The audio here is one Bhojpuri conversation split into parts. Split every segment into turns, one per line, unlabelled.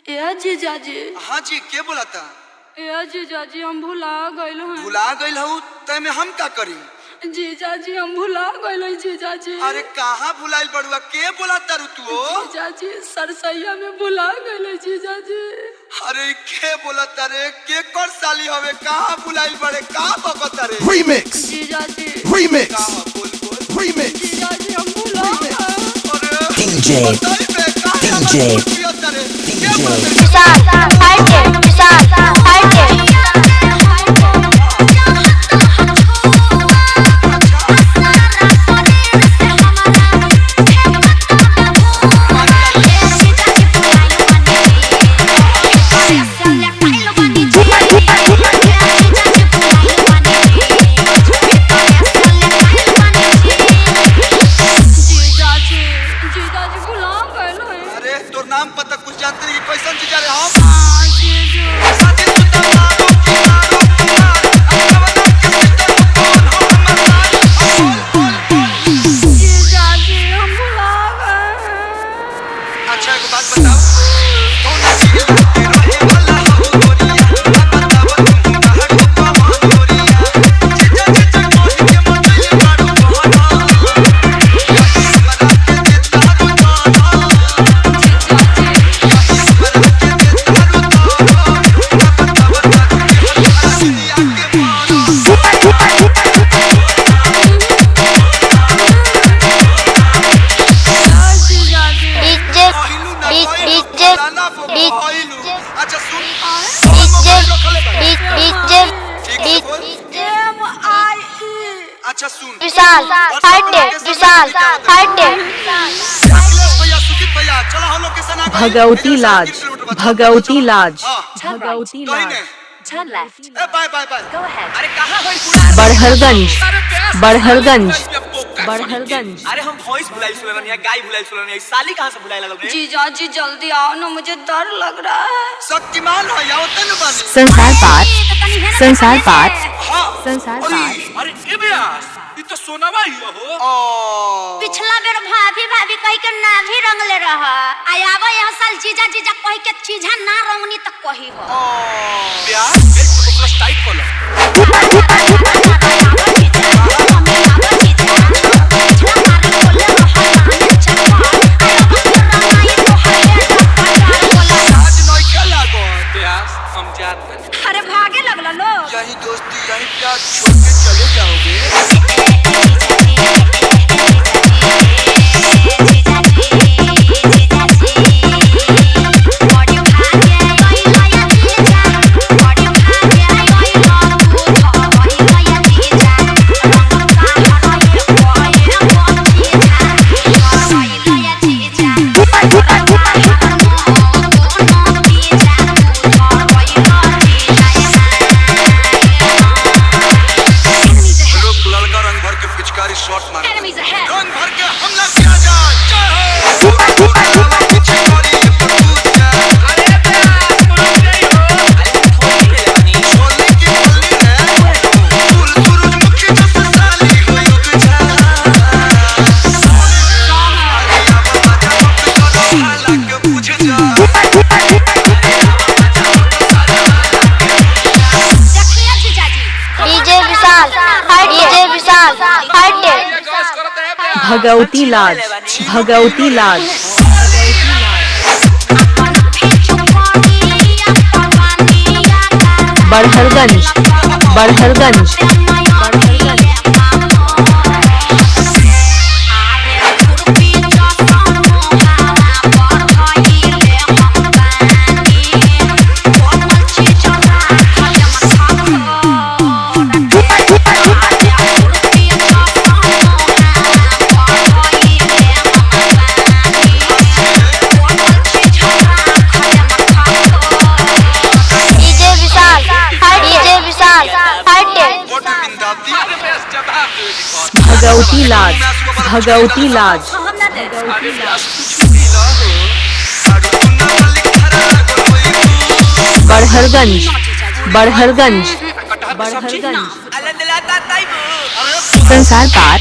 ए जीजाजी।
हाँ जी, के बोला था?
ए जीजाजी हम भुला गइल हैं।
भुला गइल हूँ तमे हम का करी?
जीजाजी हम भुला गइल हैं जीजाजी।
अरे कहाँ भुलाइल बड़ुआ? के बोला तारू तू?
जीजाजी सरसैया में भुला गइल हैं जीजाजी।
अरे के बोला तारे? के कर साली हवे? कहाँ भुलाइल बड़े? का बकत रे?
Remix.
जीजाजी
Remix.
कहाँ बोल बोल?
Remix.
जीजाजी हम भुला गए।
DJ.
तोर नाम पता कुछ जानते नहीं? कैसन जीजा रे हम?
जीजाजी हम भुला गए।
अच्छा एक बात बताओ, कौन सी रहे वाला हो गोरिया? बताओ तुम कहाँ को कौन गोरिया? जीजा जीजा कोई के मतली बाड़ू बहना, बरा के देता रो जाना। अच्छा सुन, अच्छा सुन,
विशाल
भैया सुजीत भैया चलो हम लोकेशन आ गए।
भगवती लाज, भगवती लाज,
भगवती लाज। Bye bye bye.
अरे कहाँ हो?
बड़हरगंज, बड़हरगंज, बड़हरगंज।
अरे हम भैंस भुलाई सुनल है, गाय भुलाई सुनल है, साली कहाँ से भुलाई लगल रे?
जीजाजी जल्दी आओ ना, मुझे डर लग रहा है।
शक्तिमान है या उतन बनी?
संसार पार, संसार पार,
हाँ
संसार पार।
अरे ए ब्यास ई तो सोनावा ही हो।
पिछला बेर भाभी भाभी कह के ना भी रंगले रह आयाबो यह साल जीजा जीजा कह के चीजा ना रंगनी त कही हो
ब्यास एक तो प्लस टाइट कर लो।
आज नई क्या लागो?
ब्यास हम जात हैं।
अरे भागे लगला लो।
यही दोस्ती यही प्यार छोड़ के चले जाओगे? शॉट मार रंग भर के हमला किया जाए। जय हो पीछे पड़ी ये पटूट जाए।
अरे ब्यास मुझे नहीं हो। अरे थोड़ी ले बनी
छोले की गली है फूल सूरजमुखी जैसे साली हो युग जा। आलिया बाबा जब करो हालांकि बुझ जा।
डीजे विशाल
भगवती लाज, भगवती लाज। बड़हरगंज, बड़हरगंज, बड़हरगंज। भगवती लाज, भगवती लाज। बड़हरगंज, बड़हरगंज, बड़हरगंज। संसार पार,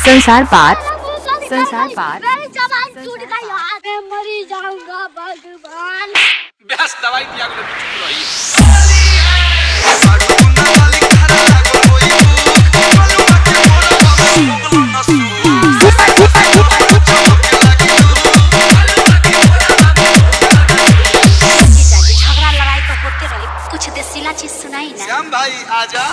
संसार पार, संसार पार।
मरी जाऊंगा भगवान।
दवाई दिया के चुप रही
जीजा जी झगड़ा लड़ाई तो होते रहे, कुछ देसीला चीज सुनाई ना।
श्याम भाई आजा